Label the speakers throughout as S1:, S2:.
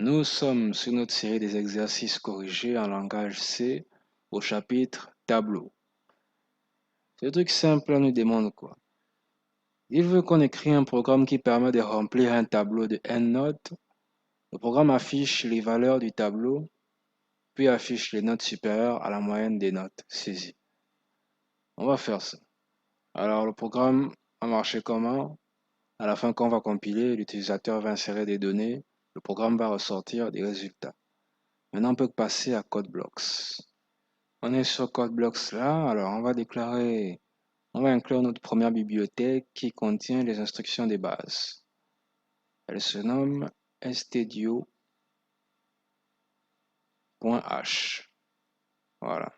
S1: Nous sommes sur notre série des exercices corrigés en langage C au chapitre tableau. Ce truc simple nous demande quoi? Il veut qu'on écrit un programme qui permet de remplir un tableau de n notes. Le programme affiche les valeurs du tableau, puis affiche les notes supérieures à la moyenne des notes saisies. On va faire ça. Alors le programme a marché comment? À la fin, quand on va compiler, l'utilisateur va insérer des données, le programme va ressortir des résultats. Maintenant, on peut passer à CodeBlocks. On est sur CodeBlocks là, alors on va inclure notre première bibliothèque qui contient les instructions de base. Elle se nomme stdio.h. Voilà.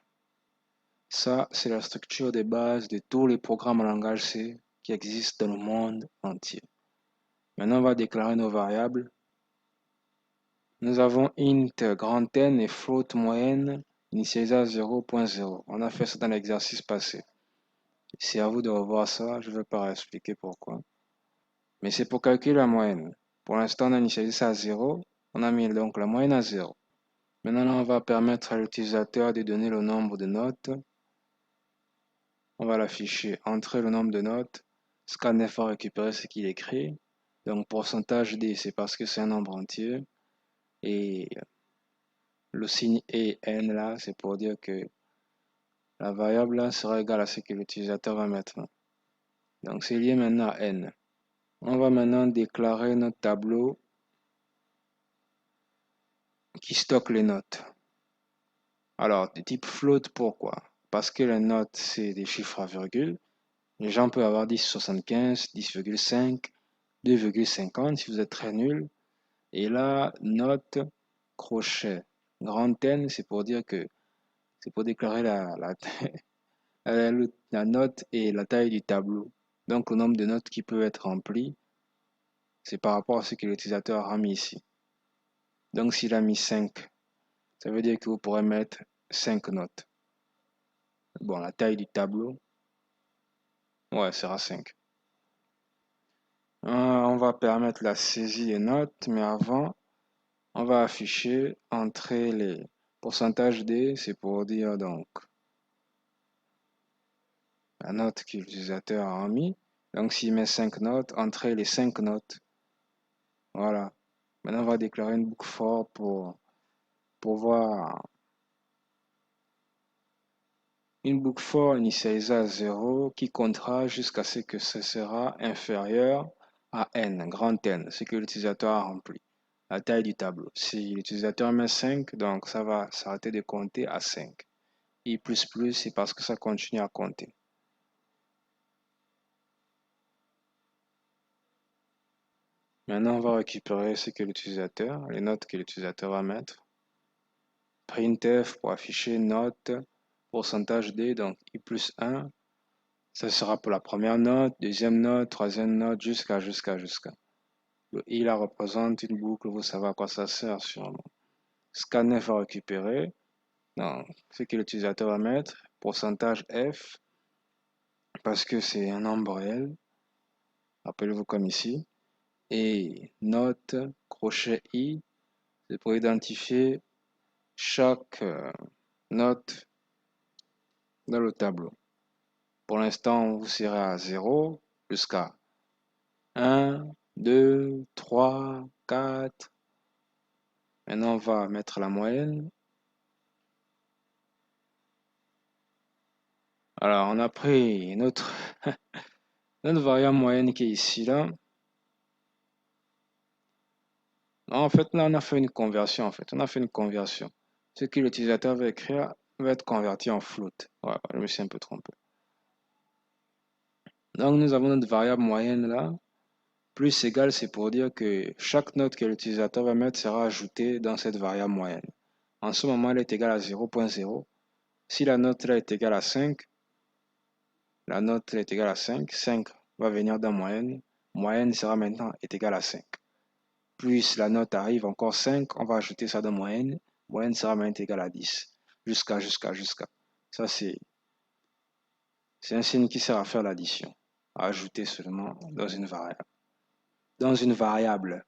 S1: Ça, c'est la structure de base de tous les programmes en langage C qui existent dans le monde entier. Maintenant, on va déclarer nos variables. Nous avons int grand N et float moyenne initialisé à 0.0. On a fait ça dans l'exercice passé. C'est à vous de revoir ça, je ne vais pas expliquer pourquoi. Mais c'est pour calculer la moyenne. Pour l'instant, on a initialisé ça à 0. On a mis donc la moyenne à 0. Maintenant, on va permettre à l'utilisateur de donner le nombre de notes. On va l'afficher, entrer le nombre de notes. Scanf va récupérer ce qu'il écrit. Donc, pourcentage D, c'est parce que c'est un nombre entier. Et le signe et n là, c'est pour dire que la variable là sera égale à ce que l'utilisateur va mettre. Donc, c'est lié maintenant à n. On va maintenant déclarer notre tableau qui stocke les notes. Alors, de type float, pourquoi? Parce que les notes, c'est des chiffres à virgule. Les gens peuvent avoir 10,75, 10,5, 2,50 si vous êtes très nul. Et là, note, crochet, grand N, c'est pour dire que c'est pour déclarer la note et la taille du tableau. Donc, le nombre de notes qui peut être rempli, c'est par rapport à ce que l'utilisateur a mis ici. Donc, s'il a mis 5, ça veut dire que vous pourrez mettre 5 notes. Bon, la taille du tableau, ouais, sera 5. On va permettre la saisie des notes, mais avant, on va afficher, entrer les pourcentages D, c'est pour dire donc la note que l'utilisateur a mis. Donc s'il met 5 notes, entrer les 5 notes. Voilà. Maintenant, on va déclarer une boucle for pour voir une boucle for initialisée à 0 qui comptera jusqu'à ce que ce sera inférieur à n, grand N, ce que l'utilisateur a rempli. La taille du tableau. Si l'utilisateur met 5, donc ça va s'arrêter de compter à 5. I++, c'est parce que ça continue à compter. Maintenant, on va récupérer ce que l'utilisateur, les notes que l'utilisateur va mettre. Printf pour afficher note, pourcentage D, donc I+1. Ça sera pour la première note, deuxième note, troisième note, jusqu'à. Le I là représente une boucle, vous savez à quoi ça sert sûrement. Scanf va récupérer non, ce que l'utilisateur va mettre, pourcentage F, parce que c'est un nombre réel, rappelez-vous comme ici, et note, crochet I, c'est pour identifier chaque note dans le tableau. Pour l'instant, vous serez à 0 jusqu'à 1, 2, 3, 4. Maintenant, on va mettre la moyenne. Alors, on a pris notre, notre variable moyenne qui est ici, là. En fait, là, on a fait une conversion, en fait. On a fait une conversion. Ce que l'utilisateur va écrire va être converti en float. Ouais, je me suis un peu trompé. Donc, nous avons notre variable moyenne, là. Plus égal, c'est pour dire que chaque note que l'utilisateur va mettre sera ajoutée dans cette variable moyenne. En ce moment, elle est égale à 0.0. Si la note là est égale à 5, la note est égale à 5, 5 va venir dans moyenne. Moyenne sera maintenant est égale à 5. Plus la note arrive encore 5, on va ajouter ça dans moyenne. Moyenne sera maintenant égale à 10. Jusqu'à. Ça, c'est un signe qui sert à faire l'addition. À ajouter seulement dans une variable. Dans une variable.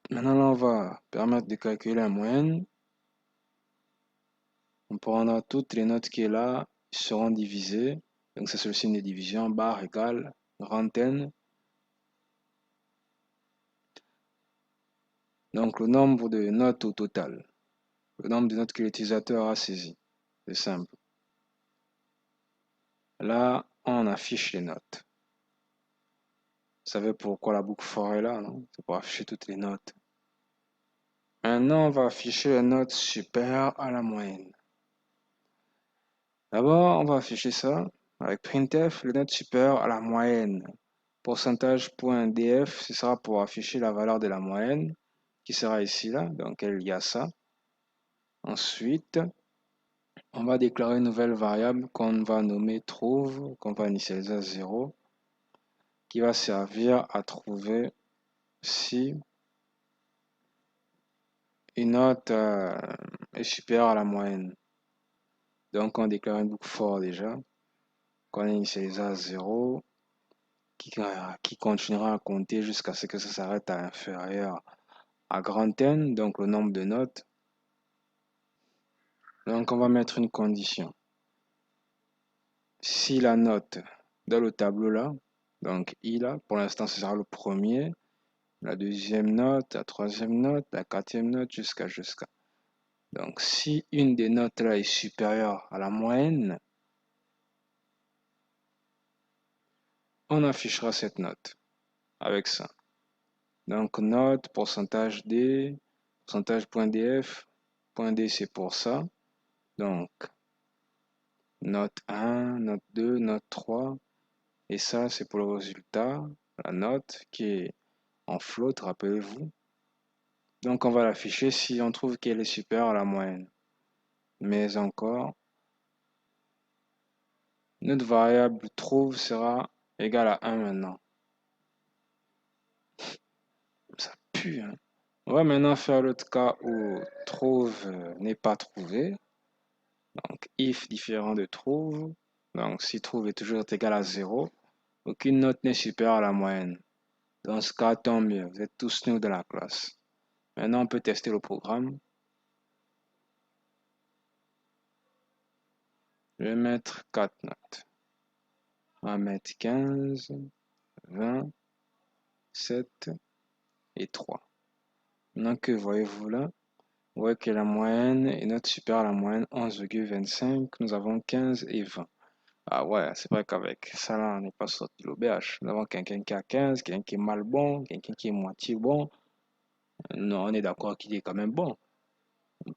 S1: Maintenant, là, on va permettre de calculer la moyenne. On prendra toutes les notes qui est là, seront divisées. Donc, c'est sur le signe de division, barre égale, grand N. Donc, le nombre de notes au total. Le nombre de notes que l'utilisateur a saisi. C'est simple. Là, on affiche les notes. Vous savez pourquoi la boucle for est là, non? C'est pour afficher toutes les notes. Maintenant, on va afficher les notes supérieures à la moyenne. D'abord, on va afficher ça avec printf, les notes supérieures à la moyenne. Pourcentage.df, ce sera pour afficher la valeur de la moyenne, qui sera ici, là. Donc, il y a ça. Ensuite, on va déclarer une nouvelle variable qu'on va nommer trouve, qu'on va initialiser à 0, qui va servir à trouver si une note est supérieure à la moyenne. Donc, on déclare une boucle for déjà, qu'on initialise à 0, qui continuera à compter jusqu'à ce que ça s'arrête à inférieur à grand N, donc le nombre de notes. Donc, on va mettre une condition. Si la note dans le tableau là, donc I là, pour l'instant, ce sera le premier, la deuxième note, la troisième note, la quatrième note, jusqu'à. Donc, si une des notes là est supérieure à la moyenne, on affichera cette note avec ça. Donc, note, pourcentage D, pourcentage.df, .d c'est pour ça. Donc, note 1, note 2, note 3. Et ça, c'est pour le résultat, la note qui est en float, rappelez-vous. Donc, on va l'afficher si on trouve qu'elle est supérieure à la moyenne. Mais encore, notre variable trouve sera égale à 1 maintenant. Ça pue, hein. On va maintenant faire l'autre cas où trouve n'est pas trouvé. Donc, if différent de trouve. Donc, si trouve est toujours égal à 0, aucune note n'est supérieure à la moyenne. Dans ce cas, tant mieux. Vous êtes tous nous de la classe. Maintenant, on peut tester le programme. Je vais mettre 4 notes. On va mettre 15, 20, 7 et 3. Maintenant, que voyez-vous là? Vous voyez que la moyenne est note supérieure à la moyenne 11,25. Nous avons 15 et 20. Ah ouais, c'est vrai qu'avec ça là, on n'est pas sorti de l'auberge. Nous avons quelqu'un qui a 15, quelqu'un qui est mal bon, quelqu'un qui est moitié bon. Non, on est d'accord qu'il est quand même bon.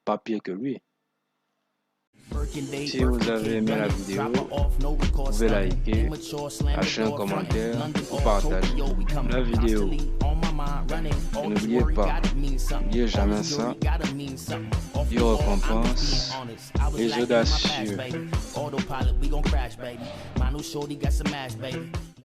S1: Pas pire que lui. Si vous avez aimé la vidéo, vous pouvez liker, lâcher un commentaire ou partager la vidéo. N'oubliez pas, n'oubliez jamais ça, Dieu récompense les audacieux.